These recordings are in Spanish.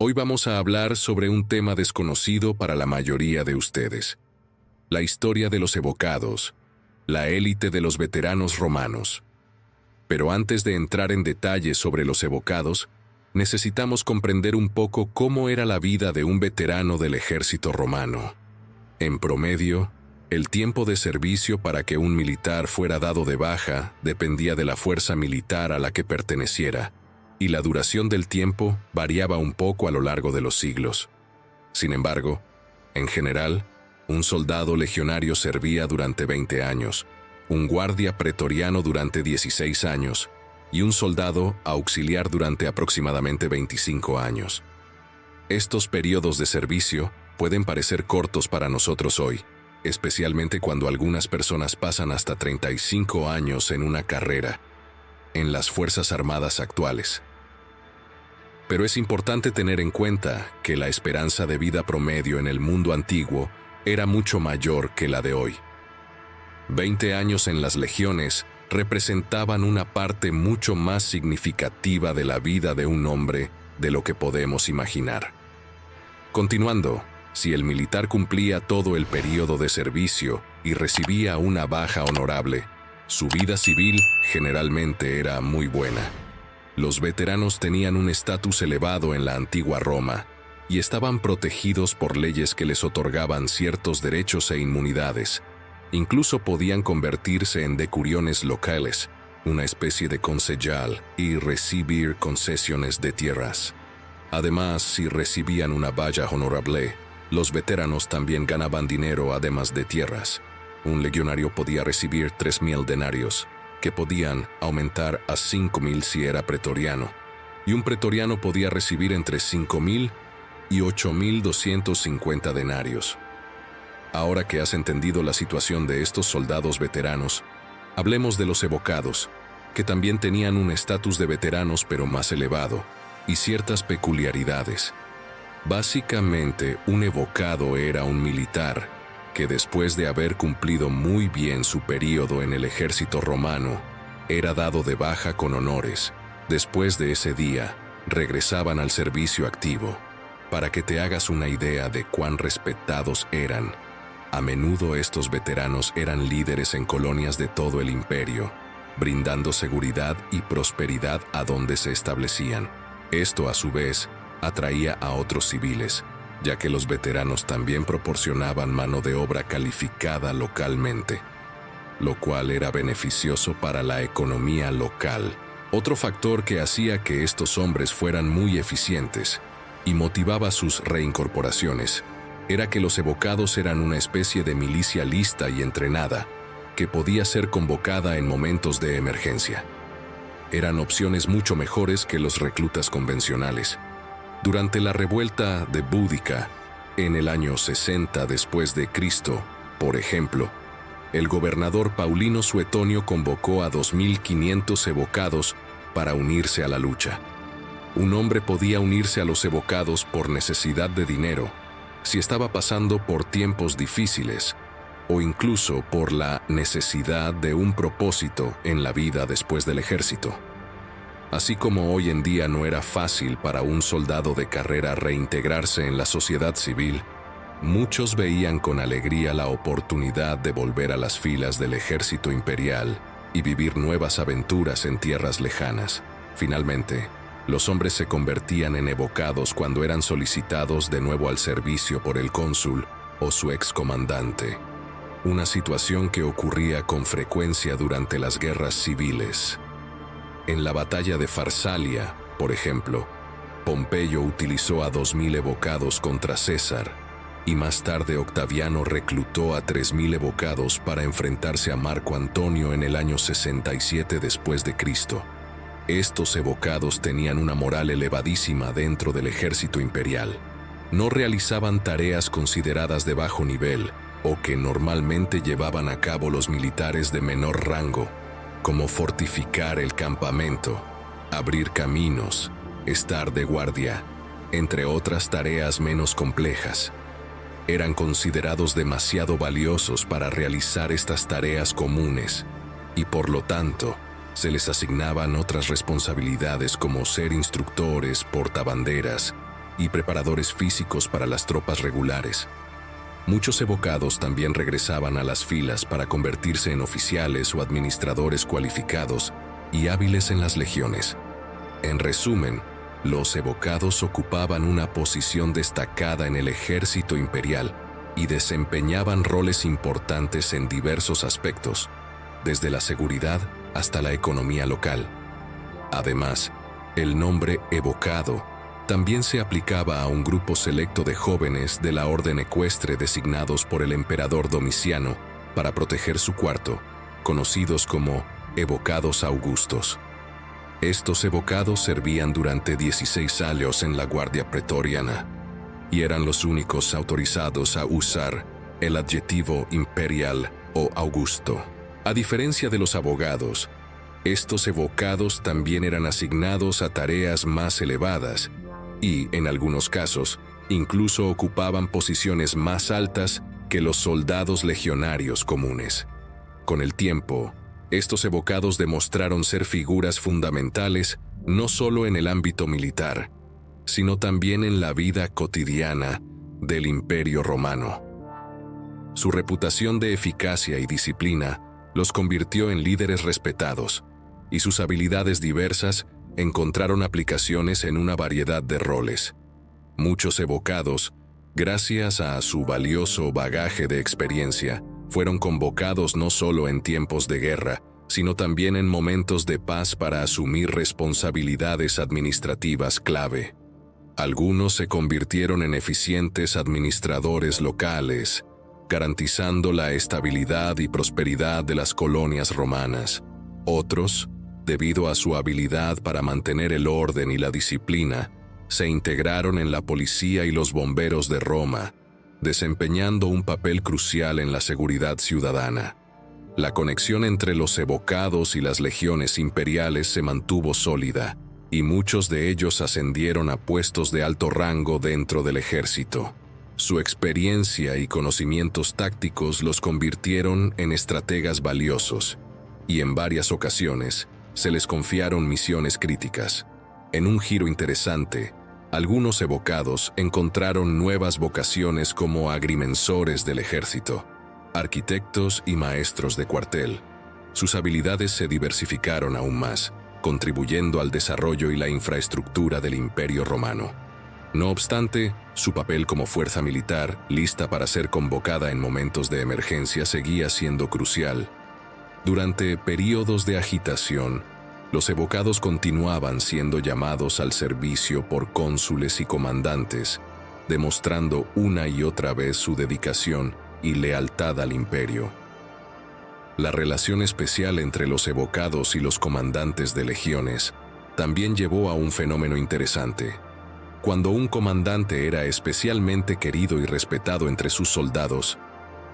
Hoy vamos a hablar sobre un tema desconocido para la mayoría de ustedes: la historia de los evocados, la élite de los veteranos romanos. Pero antes de entrar en detalles sobre los evocados, necesitamos comprender un poco cómo era la vida de un veterano del ejército romano. En promedio, el tiempo de servicio para que un militar fuera dado de baja dependía de la fuerza militar a la que perteneciera, y la duración del tiempo variaba un poco a lo largo de los siglos. Sin embargo, en general, un soldado legionario servía durante 20 años, un guardia pretoriano durante 16 años y un soldado auxiliar durante aproximadamente 25 años. Estos periodos de servicio pueden parecer cortos para nosotros hoy, especialmente cuando algunas personas pasan hasta 35 años en una carrera en las Fuerzas Armadas actuales. Pero es importante tener en cuenta que la esperanza de vida promedio en el mundo antiguo era mucho mayor que la de hoy. 20 años en las legiones representaban una parte mucho más significativa de la vida de un hombre de lo que podemos imaginar. Continuando, si el militar cumplía todo el periodo de servicio y recibía una baja honorable, su vida civil generalmente era muy buena. Los veteranos tenían un estatus elevado en la antigua Roma y estaban protegidos por leyes que les otorgaban ciertos derechos e inmunidades. Incluso podían convertirse en decuriones locales, una especie de concejal, y recibir concesiones de tierras. Además, si recibían una valla honorable, los veteranos también ganaban dinero además de tierras. Un legionario podía recibir 3.000 denarios, que podían aumentar a 5.000 si era pretoriano, y un pretoriano podía recibir entre 5.000 y 8.250 denarios. Ahora que has entendido la situación de estos soldados veteranos, hablemos de los evocados, que también tenían un estatus de veteranos pero más elevado, y ciertas peculiaridades. Básicamente, un evocado era un militar que después de haber cumplido muy bien su período en el ejército romano, era dado de baja con honores. Después de ese día, regresaban al servicio activo. Para que te hagas una idea de cuán respetados eran, a menudo estos veteranos eran líderes en colonias de todo el imperio, brindando seguridad y prosperidad a donde se establecían. Esto, a su vez, atraía a otros civiles, ya que los veteranos también proporcionaban mano de obra calificada localmente, lo cual era beneficioso para la economía local. Otro factor que hacía que estos hombres fueran muy eficientes y motivaba sus reincorporaciones era que los evocados eran una especie de milicia lista y entrenada, que podía ser convocada en momentos de emergencia. Eran opciones mucho mejores que los reclutas convencionales. Durante la revuelta de Búdica, en el año 60 después de Cristo, por ejemplo, el gobernador Paulino Suetonio convocó a 2.500 evocados para unirse a la lucha. Un hombre podía unirse a los evocados por necesidad de dinero, si estaba pasando por tiempos difíciles, o incluso por la necesidad de un propósito en la vida después del ejército. Así como hoy en día no era fácil para un soldado de carrera reintegrarse en la sociedad civil, muchos veían con alegría la oportunidad de volver a las filas del ejército imperial y vivir nuevas aventuras en tierras lejanas. Finalmente, los hombres se convertían en evocados cuando eran solicitados de nuevo al servicio por el cónsul o su excomandante, una situación que ocurría con frecuencia durante las guerras civiles. En la batalla de Farsalia, por ejemplo, Pompeyo utilizó a 2.000 evocados contra César, y más tarde Octaviano reclutó a 3.000 evocados para enfrentarse a Marco Antonio en el año 67 después de Cristo. Estos evocados tenían una moral elevadísima dentro del ejército imperial. No realizaban tareas consideradas de bajo nivel o que normalmente llevaban a cabo los militares de menor rango, como fortificar el campamento, abrir caminos, estar de guardia, entre otras tareas menos complejas. Eran considerados demasiado valiosos para realizar estas tareas comunes y por lo tanto se les asignaban otras responsabilidades como ser instructores, portabanderas y preparadores físicos para las tropas regulares. Muchos evocados también regresaban a las filas para convertirse en oficiales o administradores cualificados y hábiles en las legiones. En resumen, los evocados ocupaban una posición destacada en el ejército imperial y desempeñaban roles importantes en diversos aspectos, desde la seguridad hasta la economía local. Además, el nombre evocado también se aplicaba a un grupo selecto de jóvenes de la orden ecuestre designados por el emperador Domiciano para proteger su cuarto, conocidos como evocados augustos. Estos evocados servían durante 16 años en la Guardia Pretoriana y eran los únicos autorizados a usar el adjetivo imperial o augusto. A diferencia de los abogados, estos evocados también eran asignados a tareas más elevadas y, en algunos casos, incluso ocupaban posiciones más altas que los soldados legionarios comunes. Con el tiempo, estos evocados demostraron ser figuras fundamentales no solo en el ámbito militar, sino también en la vida cotidiana del Imperio Romano. Su reputación de eficacia y disciplina los convirtió en líderes respetados, y sus habilidades diversas encontraron aplicaciones en una variedad de roles. Muchos evocados, gracias a su valioso bagaje de experiencia, fueron convocados no solo en tiempos de guerra, sino también en momentos de paz para asumir responsabilidades administrativas clave. Algunos se convirtieron en eficientes administradores locales, garantizando la estabilidad y prosperidad de las colonias romanas. Otros, debido a su habilidad para mantener el orden y la disciplina, se integraron en la policía y los bomberos de Roma, desempeñando un papel crucial en la seguridad ciudadana. La conexión entre los evocados y las legiones imperiales se mantuvo sólida, y muchos de ellos ascendieron a puestos de alto rango dentro del ejército. Su experiencia y conocimientos tácticos los convirtieron en estrategas valiosos, y en varias ocasiones se les confiaron misiones críticas. En un giro interesante, algunos evocados encontraron nuevas vocaciones como agrimensores del ejército, arquitectos y maestros de cuartel. Sus habilidades se diversificaron aún más, contribuyendo al desarrollo y la infraestructura del Imperio Romano. No obstante, su papel como fuerza militar, lista para ser convocada en momentos de emergencia, seguía siendo crucial. Durante períodos de agitación, los evocados continuaban siendo llamados al servicio por cónsules y comandantes, demostrando una y otra vez su dedicación y lealtad al imperio. La relación especial entre los evocados y los comandantes de legiones también llevó a un fenómeno interesante. Cuando un comandante era especialmente querido y respetado entre sus soldados,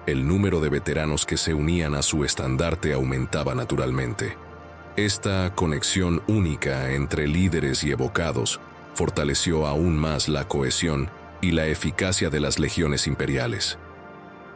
el número de veteranos que se unían a su estandarte aumentaba naturalmente. Esta conexión única entre líderes y evocados fortaleció aún más la cohesión y la eficacia de las legiones imperiales.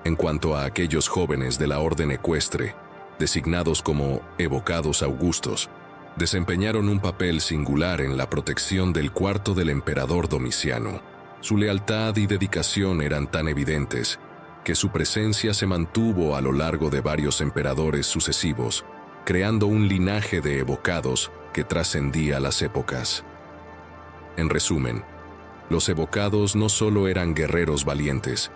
En cuanto a aquellos jóvenes de la orden ecuestre, designados como evocados augustos, desempeñaron un papel singular en la protección del cuarto del emperador Domiciano. Su lealtad y dedicación eran tan evidentes que su presencia se mantuvo a lo largo de varios emperadores sucesivos, creando un linaje de evocados que trascendía las épocas. En resumen, los evocados no solo eran guerreros valientes,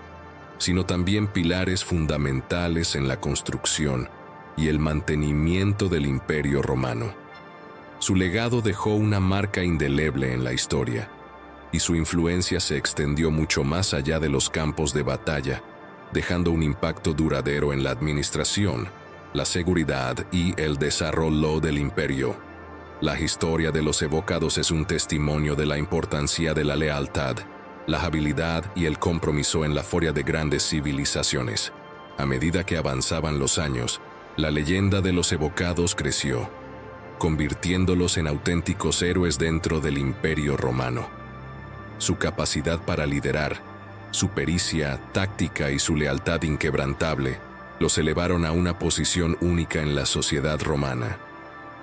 sino también pilares fundamentales en la construcción y el mantenimiento del Imperio Romano. Su legado dejó una marca indeleble en la historia, y su influencia se extendió mucho más allá de los campos de batalla, dejando un impacto duradero en la administración, la seguridad y el desarrollo del imperio. La historia de los evocados es un testimonio de la importancia de la lealtad, la habilidad y el compromiso en la historia de grandes civilizaciones. A medida que avanzaban los años, la leyenda de los evocados creció, convirtiéndolos en auténticos héroes dentro del Imperio Romano. Su capacidad para liderar, su pericia táctica y su lealtad inquebrantable los elevaron a una posición única en la sociedad romana.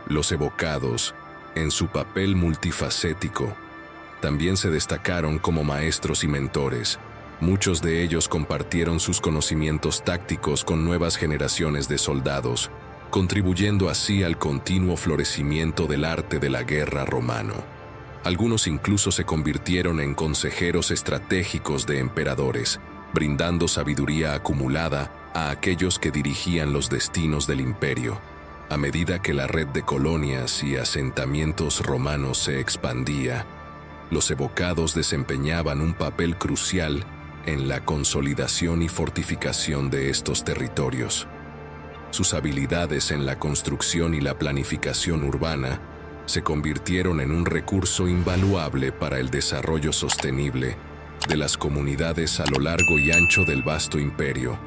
Los evocados, en su papel multifacético, también se destacaron como maestros y mentores. Muchos de ellos compartieron sus conocimientos tácticos con nuevas generaciones de soldados, contribuyendo así al continuo florecimiento del arte de la guerra romano. Algunos incluso se convirtieron en consejeros estratégicos de emperadores, brindando sabiduría acumulada a aquellos que dirigían los destinos del imperio. A medida que la red de colonias y asentamientos romanos se expandía, los evocados desempeñaban un papel crucial en la consolidación y fortificación de estos territorios. Sus habilidades en la construcción y la planificación urbana se convirtieron en un recurso invaluable para el desarrollo sostenible de las comunidades a lo largo y ancho del vasto imperio.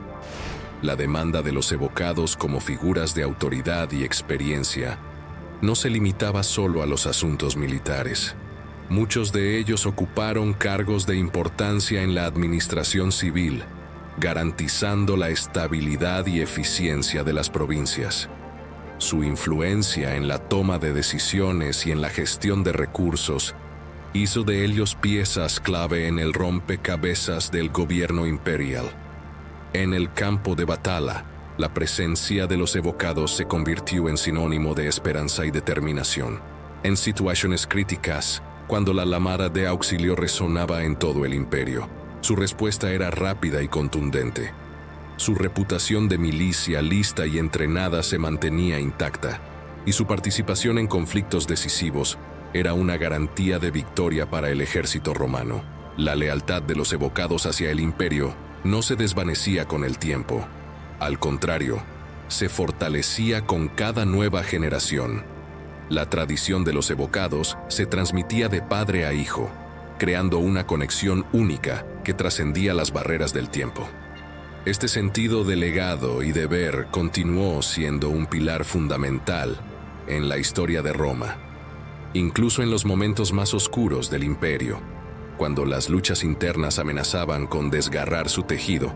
La demanda de los evocados como figuras de autoridad y experiencia no se limitaba solo a los asuntos militares. Muchos de ellos ocuparon cargos de importancia en la administración civil, garantizando la estabilidad y eficiencia de las provincias. Su influencia en la toma de decisiones y en la gestión de recursos hizo de ellos piezas clave en el rompecabezas del gobierno imperial. En el campo de batalla, la presencia de los evocados se convirtió en sinónimo de esperanza y determinación. En situaciones críticas, cuando la llamada de auxilio resonaba en todo el imperio, su respuesta era rápida y contundente. Su reputación de milicia lista y entrenada se mantenía intacta, y su participación en conflictos decisivos era una garantía de victoria para el ejército romano. La lealtad de los evocados hacia el imperio no se desvanecía con el tiempo. Al contrario, se fortalecía con cada nueva generación. La tradición de los evocados se transmitía de padre a hijo, creando una conexión única que trascendía las barreras del tiempo. Este sentido de legado y deber continuó siendo un pilar fundamental en la historia de Roma. Incluso en los momentos más oscuros del imperio, cuando las luchas internas amenazaban con desgarrar su tejido,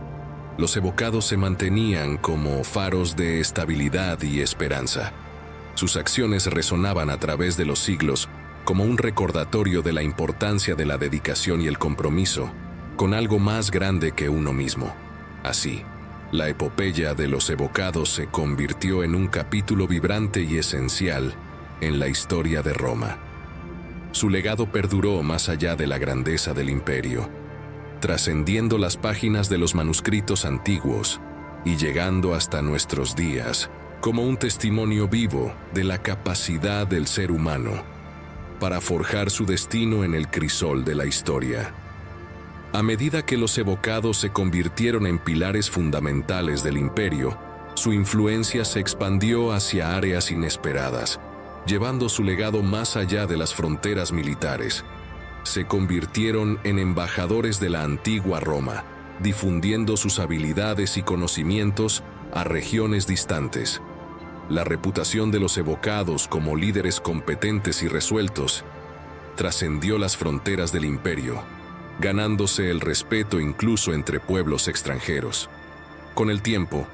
los evocados se mantenían como faros de estabilidad y esperanza. Sus acciones resonaban a través de los siglos como un recordatorio de la importancia de la dedicación y el compromiso con algo más grande que uno mismo. Así, la epopeya de los evocados se convirtió en un capítulo vibrante y esencial en la historia de Roma. Su legado perduró más allá de la grandeza del imperio, trascendiendo las páginas de los manuscritos antiguos y llegando hasta nuestros días como un testimonio vivo de la capacidad del ser humano para forjar su destino en el crisol de la historia. A medida que los evocados se convirtieron en pilares fundamentales del imperio, su influencia se expandió hacia áreas inesperadas, llevando su legado más allá de las fronteras militares. Se convirtieron en embajadores de la antigua Roma, difundiendo sus habilidades y conocimientos a regiones distantes. La reputación de los evocados como líderes competentes y resueltos trascendió las fronteras del imperio, ganándose el respeto incluso entre pueblos extranjeros. Con el tiempo,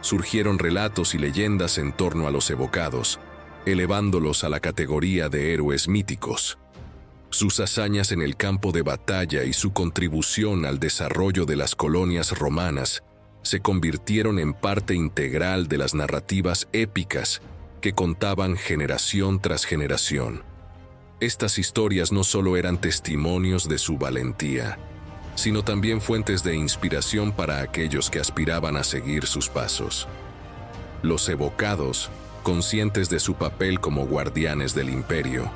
surgieron relatos y leyendas en torno a los evocados, elevándolos a la categoría de héroes míticos. Sus hazañas en el campo de batalla y su contribución al desarrollo de las colonias romanas se convirtieron en parte integral de las narrativas épicas que contaban generación tras generación. Estas historias no solo eran testimonios de su valentía, sino también fuentes de inspiración para aquellos que aspiraban a seguir sus pasos. Los evocados, conscientes de su papel como guardianes del imperio,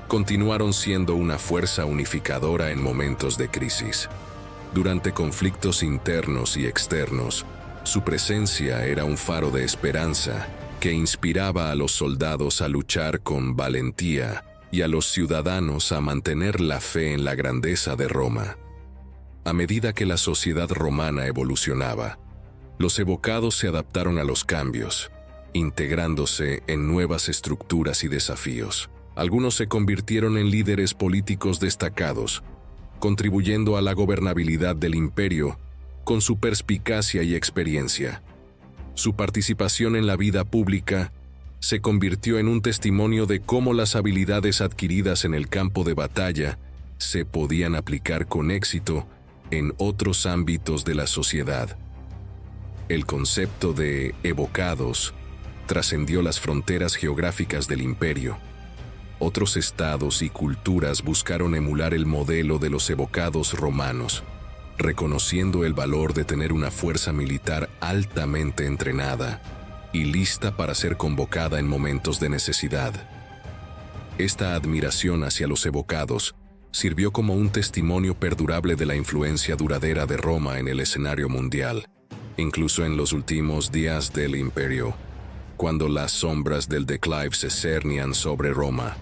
continuaron siendo una fuerza unificadora en momentos de crisis. Durante conflictos internos y externos, su presencia era un faro de esperanza que inspiraba a los soldados a luchar con valentía y a los ciudadanos a mantener la fe en la grandeza de Roma. A medida que la sociedad romana evolucionaba, los evocados se adaptaron a los cambios, integrándose en nuevas estructuras y desafíos. Algunos se convirtieron en líderes políticos destacados, contribuyendo a la gobernabilidad del imperio con su perspicacia y experiencia. Su participación en la vida pública se convirtió en un testimonio de cómo las habilidades adquiridas en el campo de batalla se podían aplicar con éxito en otros ámbitos de la sociedad. El concepto de evocados trascendió las fronteras geográficas del imperio. Otros estados y culturas buscaron emular el modelo de los evocados romanos, reconociendo el valor de tener una fuerza militar altamente entrenada y lista para ser convocada en momentos de necesidad. Esta admiración hacia los evocados sirvió como un testimonio perdurable de la influencia duradera de Roma en el escenario mundial, incluso en los últimos días del imperio, cuando las sombras del declive se cernían sobre Roma.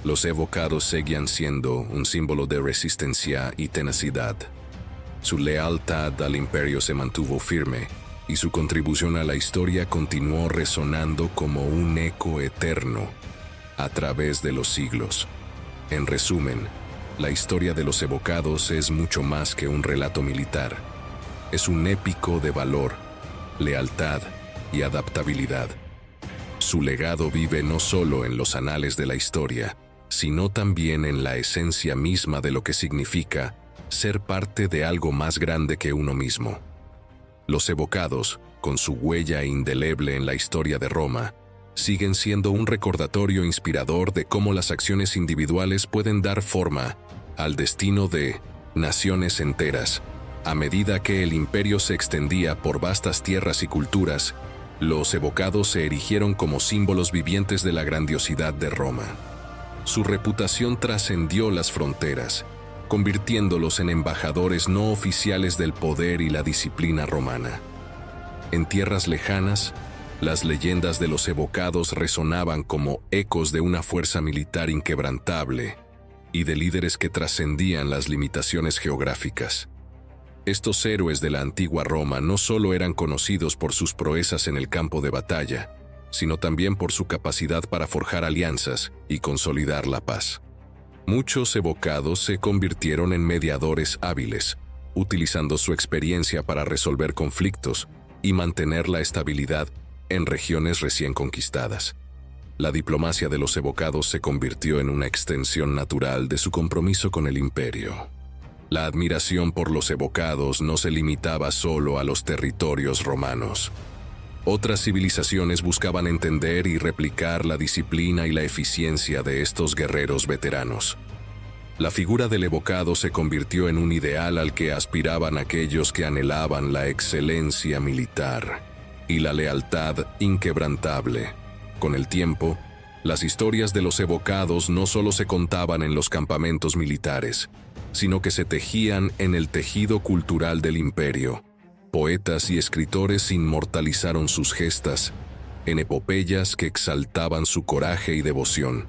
Los evocados seguían siendo un símbolo de resistencia y tenacidad. Su lealtad al imperio se mantuvo firme, y su contribución a la historia continuó resonando como un eco eterno a través de los siglos. En resumen, la historia de los evocados es mucho más que un relato militar. Es un épico de valor, lealtad y adaptabilidad. Su legado vive no solo en los anales de la historia, sino también en la esencia misma de lo que significa ser parte de algo más grande que uno mismo. Los evocados, con su huella indeleble en la historia de Roma, siguen siendo un recordatorio inspirador de cómo las acciones individuales pueden dar forma al destino de naciones enteras. A medida que el imperio se extendía por vastas tierras y culturas, los evocados se erigieron como símbolos vivientes de la grandiosidad de Roma. Su reputación trascendió las fronteras, convirtiéndolos en embajadores no oficiales del poder y la disciplina romana. En tierras lejanas, las leyendas de los evocados resonaban como ecos de una fuerza militar inquebrantable y de líderes que trascendían las limitaciones geográficas. Estos héroes de la antigua Roma no solo eran conocidos por sus proezas en el campo de batalla, sino también por su capacidad para forjar alianzas y consolidar la paz. Muchos evocados se convirtieron en mediadores hábiles, utilizando su experiencia para resolver conflictos y mantener la estabilidad en regiones recién conquistadas. La diplomacia de los evocados se convirtió en una extensión natural de su compromiso con el imperio. La admiración por los evocados no se limitaba solo a los territorios romanos. Otras civilizaciones buscaban entender y replicar la disciplina y la eficiencia de estos guerreros veteranos. La figura del evocado se convirtió en un ideal al que aspiraban aquellos que anhelaban la excelencia militar y la lealtad inquebrantable. Con el tiempo, las historias de los evocados no solo se contaban en los campamentos militares, sino que se tejían en el tejido cultural del imperio. Poetas y escritores inmortalizaron sus gestas en epopeyas que exaltaban su coraje y devoción.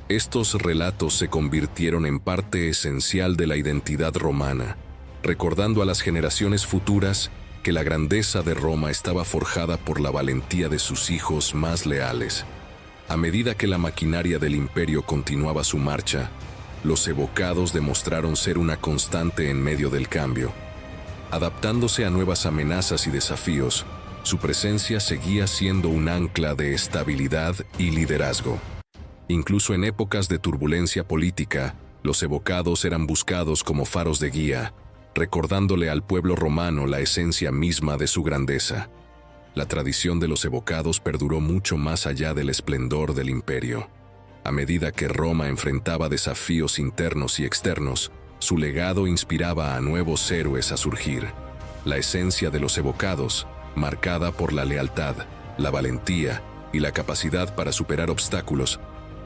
Estos relatos se convirtieron en parte esencial de la identidad romana, recordando a las generaciones futuras que la grandeza de Roma estaba forjada por la valentía de sus hijos más leales. A medida que la maquinaria del imperio continuaba su marcha, los evocados demostraron ser una constante en medio del cambio. Adaptándose a nuevas amenazas y desafíos, su presencia seguía siendo un ancla de estabilidad y liderazgo. Incluso en épocas de turbulencia política, los evocados eran buscados como faros de guía, recordándole al pueblo romano la esencia misma de su grandeza. La tradición de los evocados perduró mucho más allá del esplendor del imperio. A medida que Roma enfrentaba desafíos internos y externos, su legado inspiraba a nuevos héroes a surgir. La esencia de los evocados, marcada por la lealtad, la valentía y la capacidad para superar obstáculos,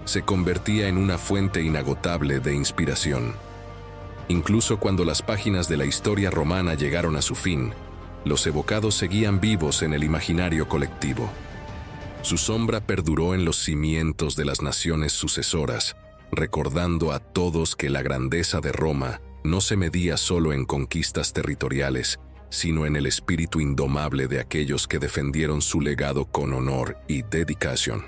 se convertía en una fuente inagotable de inspiración. Incluso cuando las páginas de la historia romana llegaron a su fin, los evocados seguían vivos en el imaginario colectivo. Su sombra perduró en los cimientos de las naciones sucesoras, recordando a todos que la grandeza de Roma no se medía solo en conquistas territoriales, sino en el espíritu indomable de aquellos que defendieron su legado con honor y dedicación.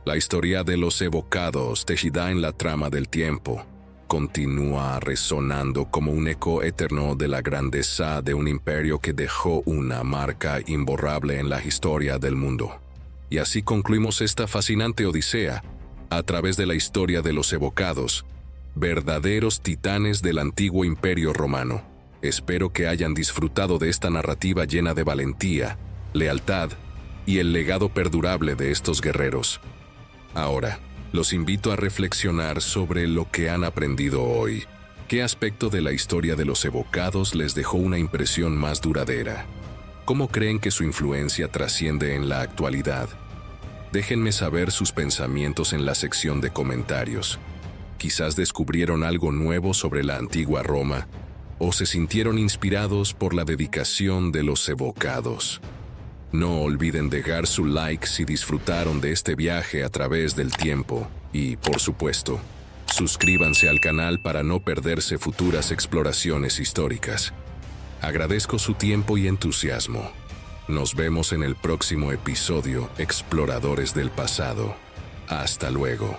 La historia de los evocados, tejida en la trama del tiempo, continúa resonando como un eco eterno de la grandeza de un imperio que dejó una marca imborrable en la historia del mundo. Y así concluimos esta fascinante odisea a través de la historia de los evocados, verdaderos titanes del antiguo Imperio Romano. Espero que hayan disfrutado de esta narrativa llena de valentía, lealtad y el legado perdurable de estos guerreros. Ahora, los invito a reflexionar sobre lo que han aprendido hoy. ¿Qué aspecto de la historia de los evocados les dejó una impresión más duradera? ¿Cómo creen que su influencia trasciende en la actualidad? Déjenme saber sus pensamientos en la sección de comentarios. Quizás descubrieron algo nuevo sobre la antigua Roma, o se sintieron inspirados por la dedicación de los evocados. No olviden dejar su like si disfrutaron de este viaje a través del tiempo y, por supuesto, suscríbanse al canal para no perderse futuras exploraciones históricas. Agradezco su tiempo y entusiasmo. Nos vemos en el próximo episodio, Exploradores del Pasado. Hasta luego.